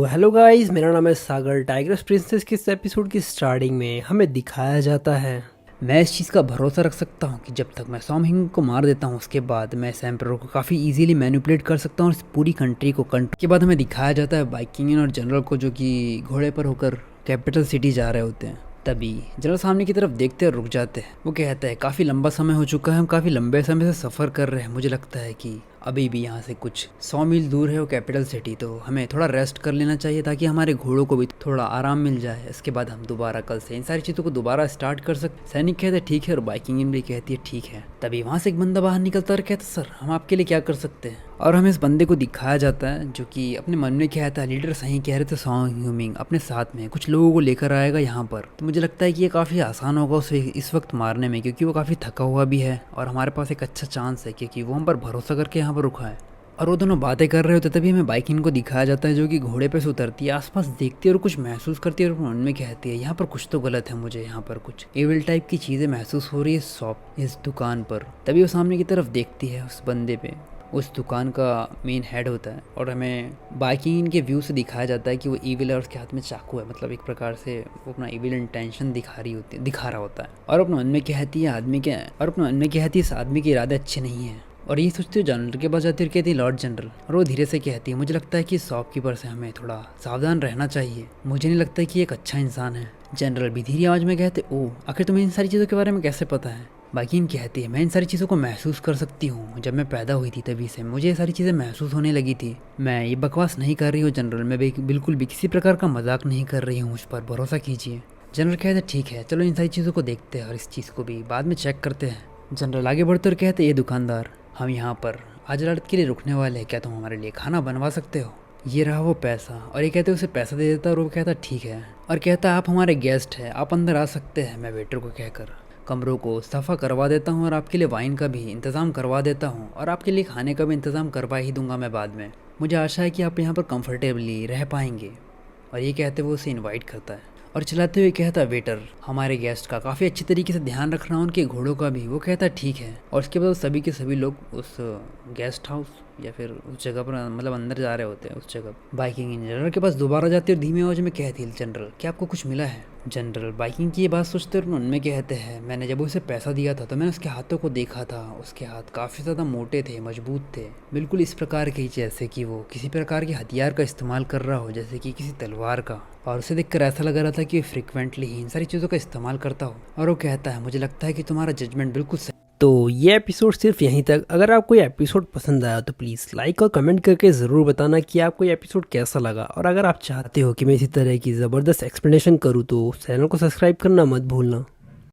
Hello guys, मेरा नाम है सागर। टाइगर्स प्रिंसेस के इस एपिसोड की स्टार्टिंग में हमें दिखाया जाता है मैं इस चीज़ का भरोसा रख सकता हूँ कि जब तक मैं सॉम हिंग को मार देता हूँ उसके बाद मैं इस एम्परर को काफ़ी इजीली मैनिपुलेट कर सकता हूँ और इस पूरी कंट्री को कंट्रोल के बाद हमें दिखाया जाता है बाइकिंग और जनरल को जो कि घोड़े पर होकर कैपिटल सिटी जा रहे होते हैं। तभी जनरल सामने की तरफ देखते और रुक जाते हैं। वो कहता है काफ़ी लंबा समय हो चुका है, हम काफ़ी लंबे समय से सफ़र कर रहे हैं। मुझे लगता है कि अभी भी यहाँ से कुछ 100 मील दूर है वो कैपिटल सिटी, तो हमें थोड़ा रेस्ट कर लेना चाहिए ताकि हमारे घोड़ों को भी थोड़ा आराम मिल जाए। इसके बाद हम दोबारा कल से इन सारी चीज़ों को दोबारा स्टार्ट कर सकते। सैनिक कहते हैं ठीक है और बाइकिंग भी कहती है ठीक है। तभी वहाँ से एक बंदा बाहर निकलता और कहता सर हम आपके लिए क्या कर सकते हैं। और हमें इस बंदे को दिखाया जाता है जो कि अपने मन में कहता है लीडर सही कह रहे थे, सॉन्ग ह्यूमिंग अपने साथ में कुछ लोगों को लेकर आएगा यहाँ पर। तो मुझे लगता है कि ये काफ़ी आसान होगा उसे इस वक्त मारने में, क्योंकि वो काफ़ी थका हुआ भी है और हमारे पास एक अच्छा चांस है क्योंकि वो हम पर भरोसा करके यहाँ पर रुका है। और वो दोनों बातें कर रहे होते तभी हमें बाइकिंग को दिखाया जाता है जो कि घोड़े पे से उतरती है, आसपास देखती है और कुछ महसूस करती है और मन में कहती है यहाँ पर कुछ तो गलत है, मुझे यहाँ पर कुछ एविल टाइप की चीज़ें महसूस हो रही है शॉप इस दुकान पर। तभी वो सामने की तरफ देखती है उस बंदे पे, उस दुकान का मेन हेड होता है और हमें बाइकिंग के व्यू से दिखाया जाता है कि वो ईविल है और उसके हाथ में चाकू है। मतलब एक प्रकार से वो अपना ईविल इंटेंशन दिखा रहा होता है और अपने मन में कहती है इस आदमी के इरादे अच्छे नहीं हैं। और ये सोचती है जनरल के पास जाती है और कहती है लॉर्ड जनरल, और वो धीरे से कहती है मुझे लगता है कि शॉपकीपर से हमें थोड़ा सावधान रहना चाहिए, मुझे नहीं लगता कि एक अच्छा इंसान है। जनरल भी धीरे आवाज़ में कहते ओ आखिर तुम्हें इन सारी चीज़ों के बारे में कैसे पता है। बाइकिंग कहती है मैं इन सारी चीज़ों को महसूस कर सकती हूँ, जब मैं पैदा हुई थी तभी से मुझे ये सारी चीज़ें महसूस होने लगी थी। मैं ये बकवास नहीं कर रही हूँ जनरल, मैं बिल्कुल भी किसी प्रकार का मजाक नहीं कर रही हूँ, मुझ पर भरोसा कीजिए। जनरल कहते ठीक है चलो इन सारी चीज़ों को देखते हैं और इस चीज़ को भी बाद में चेक करते हैं। जनरल आगे बढ़ते और कहते ये दुकानदार हम यहाँ पर आज रात के लिए रुकने वाले हैं, क्या तुम हमारे लिए खाना बनवा सकते हो। ये रहा वो पैसा, और ये कहते उसे पैसा दे देता और वो कहता ठीक है और कहता आप हमारे गेस्ट हैं, आप अंदर आ सकते हैं। मैं वेटर को कहकर कमरों को सफ़ा करवा देता हूँ और आपके लिए वाइन का भी इंतज़ाम करवा देता हूँ और आपके लिए खाने का भी इंतज़ाम करवा ही दूंगा मैं बाद में। मुझे आशा है कि आप यहाँ पर कंफर्टेबली रह पाएंगे। और ये कहते हुए उसे इनवाइट करता है और चलाते हुए कहता वेटर हमारे गेस्ट का काफ़ी अच्छी तरीके से ध्यान रखना, उनके घोड़ों का भी। वो कहता ठीक है और उसके बाद सभी के सभी लोग उस गेस्ट हाउस या फिर उस जगह पर मतलब अंदर जा रहे होते हैं उस जगह। बाइकिंग जनरल के पास दोबारा जाती है और धीमी आवाज़ में कहती है जनरल क्या आपको कुछ मिला है। जनरल बाइकिंग की ये बात सोचते और उनमें कहते हैं मैंने जब उसे पैसा दिया था तो मैंने उसके हाथों को देखा था, उसके हाथ काफ़ी ज़्यादा मोटे थे, मजबूत थे, बिल्कुल इस प्रकार के जैसे कि वो किसी प्रकार के हथियार का इस्तेमाल कर रहा हो, जैसे कि किसी तलवार का। और उसे देखकर ऐसा लग रहा था कि फ्रिक्वेंटली ही इन सारी चीज़ों का इस्तेमाल करता हो। और वो कहता है मुझे लगता है कि तुम्हारा जजमेंट बिल्कुल सही। तो ये एपिसोड सिर्फ यहीं तक। अगर आपको ये एपिसोड पसंद आया तो प्लीज़ लाइक और कमेंट करके ज़रूर बताना कि आपको ये एपिसोड कैसा लगा। और अगर आप चाहते हो कि मैं इसी तरह की ज़बरदस्त एक्सप्लेनेशन करूँ तो चैनल को सब्सक्राइब करना मत भूलना।